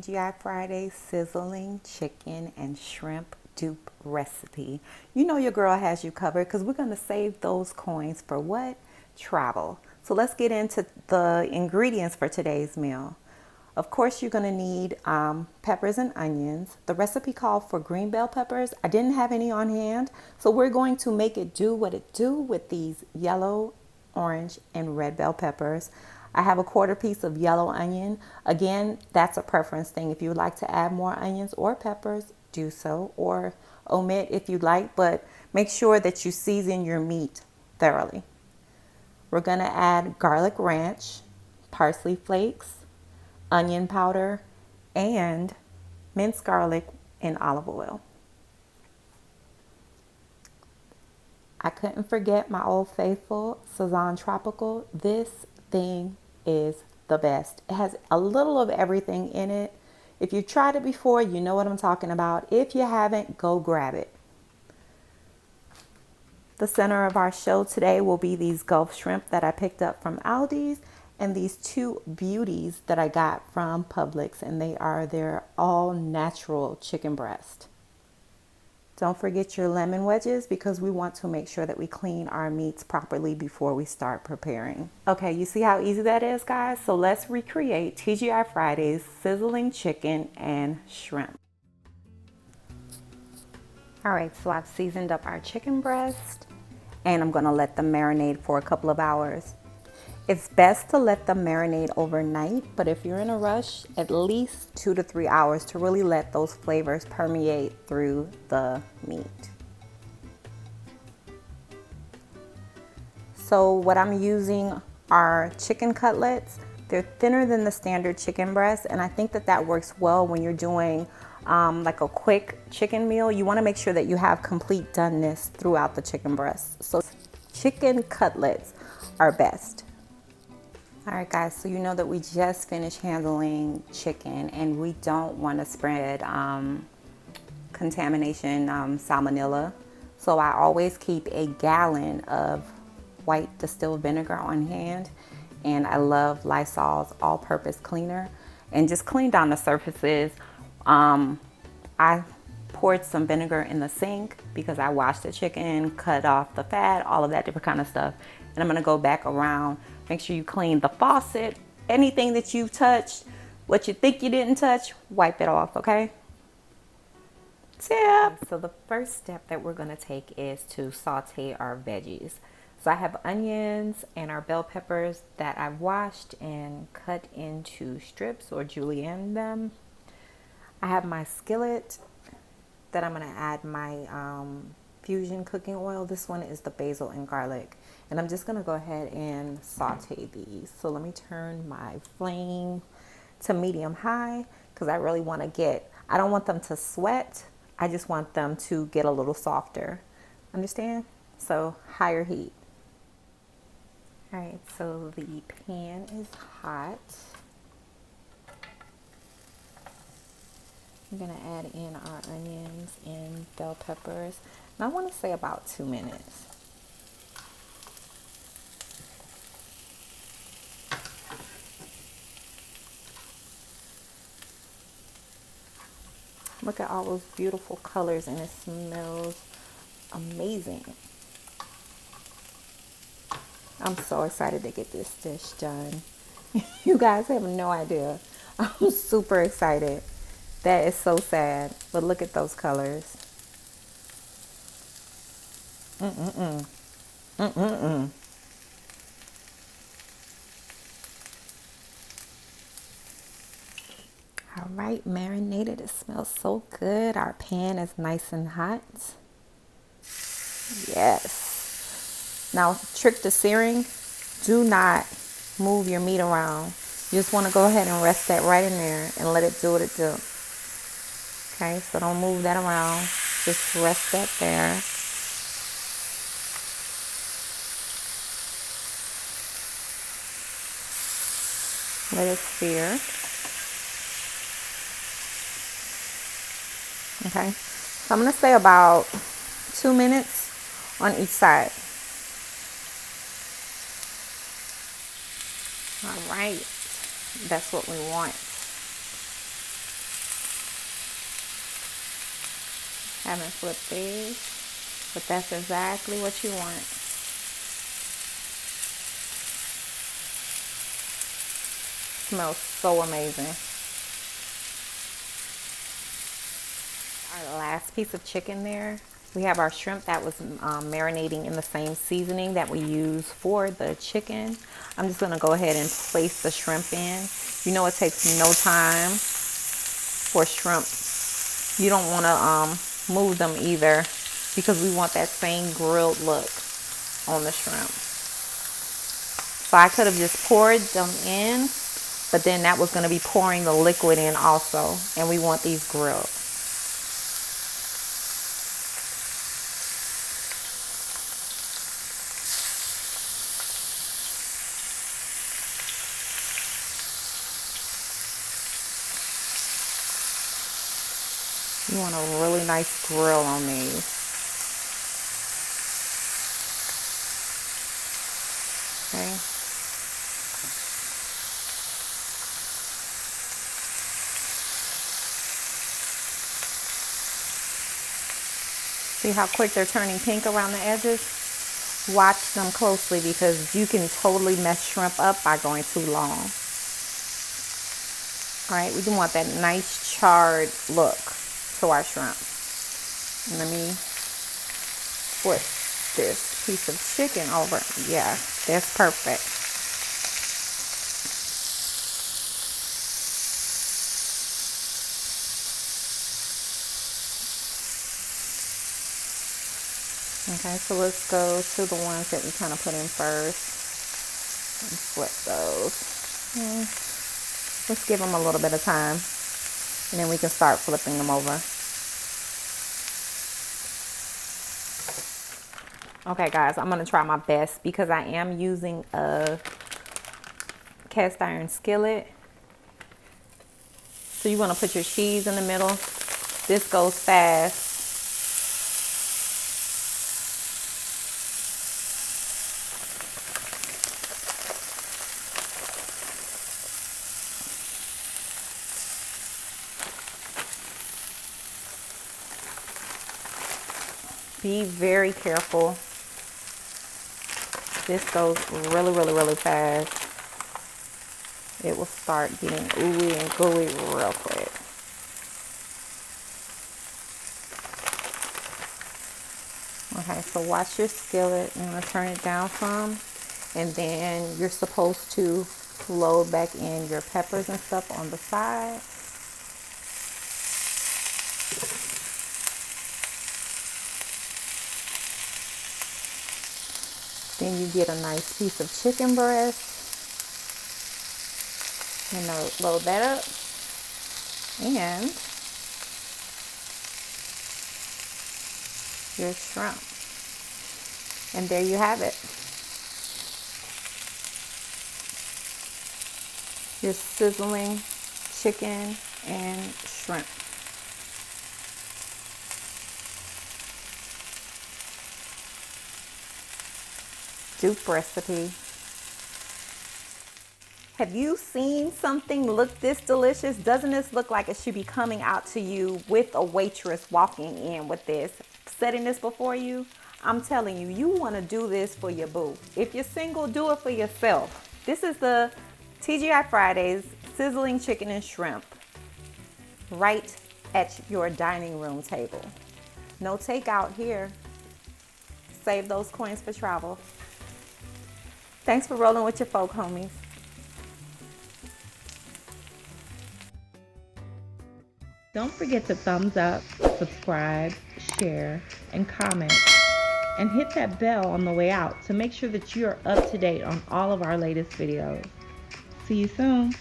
TGI Friday sizzling chicken and shrimp dupe recipe. You know your girl has you covered because we're going to save those coins for what? Travel. So let's get into the ingredients for today's meal. Of course, you're going to need peppers and onions. The recipe called for green bell peppers. I didn't have any on hand, so we're going to make it do what it do with these yellow, orange, and red bell peppers. I have a quarter piece of yellow onion. Again, that's a preference thing. If you would like to add more onions or peppers, do so, or omit if you'd like, but make sure that you season your meat thoroughly. We're going to add garlic ranch, parsley flakes, onion powder, and minced garlic and olive oil. I couldn't forget my old faithful Sizzlin Tropical. This thing is the best. It has a little of everything in it. If you've tried it before, you know what I'm talking about. If you haven't, go grab it. The center of our show today will be these Gulf shrimp that I picked up from Aldi's and these two beauties that I got from Publix, and they are their all natural chicken breast. Don't forget your lemon wedges because we want to make sure that we clean our meats properly before we start preparing. Okay, you see how easy that is, guys? So let's recreate TGI Friday's sizzling chicken and shrimp. All right, so I've seasoned up our chicken breast and I'm gonna let them marinate for a couple of hours. It's best to let them marinate overnight, but if you're in a rush, at least 2 to 3 hours to really let those flavors permeate through the meat. So what I'm using are chicken cutlets. They're thinner than the standard chicken breast, and I think that that works well when you're doing like a quick chicken meal. You want to make sure that you have complete doneness throughout the chicken breast. So chicken cutlets are best. All right, guys, so you know that we just finished handling chicken and we don't want to spread contamination, salmonella. So I always keep a gallon of white distilled vinegar on hand, and I love Lysol's all-purpose cleaner, and just clean down the surfaces. I poured some vinegar in the sink because I washed the chicken, cut off the fat, all of that different kind of stuff. And I'm gonna go back around. Make sure you clean the faucet, anything that you've touched, what you think you didn't touch, wipe it off, okay? Tip. So the first step that we're gonna take is to saute our veggies. So I have onions and our bell peppers that I've washed and cut into strips or julienne them. I have my skillet that I'm gonna add my fusion cooking oil. This one is the basil and garlic. And I'm just gonna go ahead and saute these. So let me turn my flame to medium high because I really wanna I don't want them to sweat. I just want them to get a little softer. Understand? So higher heat. All right, so the pan is hot. I'm gonna add in our onions and bell peppers. And I wanna say about 2 minutes. Look at all those beautiful colors, and it smells amazing. I'm so excited to get this dish done. You guys have no idea. I'm super excited. That is so sad, but look at those colors. Mm-mm-mm. Mm-mm-mm. All right, marinated. It smells so good. Our pan is nice and hot. Yes. Now, trick to searing. Do not move your meat around. You just want to go ahead and rest that right in there and let it do what it do. Okay, so don't move that around. Just rest that there. Let it sear. Okay, so I'm going to say about 2 minutes on each side. All right, that's what we want. Haven't flipped these, but that's exactly what you want. Smells so amazing. Our last piece of chicken there. We have our shrimp that was marinating in the same seasoning that we use for the chicken. I'm just gonna go ahead and place the shrimp in. You know, it takes no time for shrimp. You don't wanna move them either because we want that same grilled look on the shrimp. So I could have just poured them in, but then that was gonna be pouring the liquid in also, and we want these grilled. You want a really nice grill on these. Okay. See how quick they're turning pink around the edges? Watch them closely because you can totally mess shrimp up by going too long. All right, we do want that nice charred look to our shrimp. And let me flip this piece of chicken over. Yeah, that's perfect. Okay, so let's go to the ones that we kind of put in first and flip those. Let's give them a little bit of time and then we can start flipping them over. Okay guys, I'm gonna try my best because I am using a cast iron skillet. So you wanna put your cheese in the middle. This goes fast. Be very careful. This goes really, really, really fast. It will start getting ooey and gooey real quick. Okay, so watch your skillet. I'm gonna turn it down some, and then you're supposed to load back in your peppers and stuff on the side. Then you get a nice piece of chicken breast. And load that up. And your shrimp. And there you have it. Your sizzling chicken and shrimp. Dupe recipe. Have you seen something look this delicious? Doesn't this look like it should be coming out to you with a waitress walking in with this, setting this before you? I'm telling you, you want to do this for your boo. If you're single, do it for yourself. This is the TGI Fridays sizzling chicken and shrimp right at your dining room table. No takeout here. Save those coins for travel. Thanks for rolling with your folk, homies. Don't forget to thumbs up, subscribe, share, and comment. And hit that bell on the way out to make sure that you're up to date on all of our latest videos. See you soon.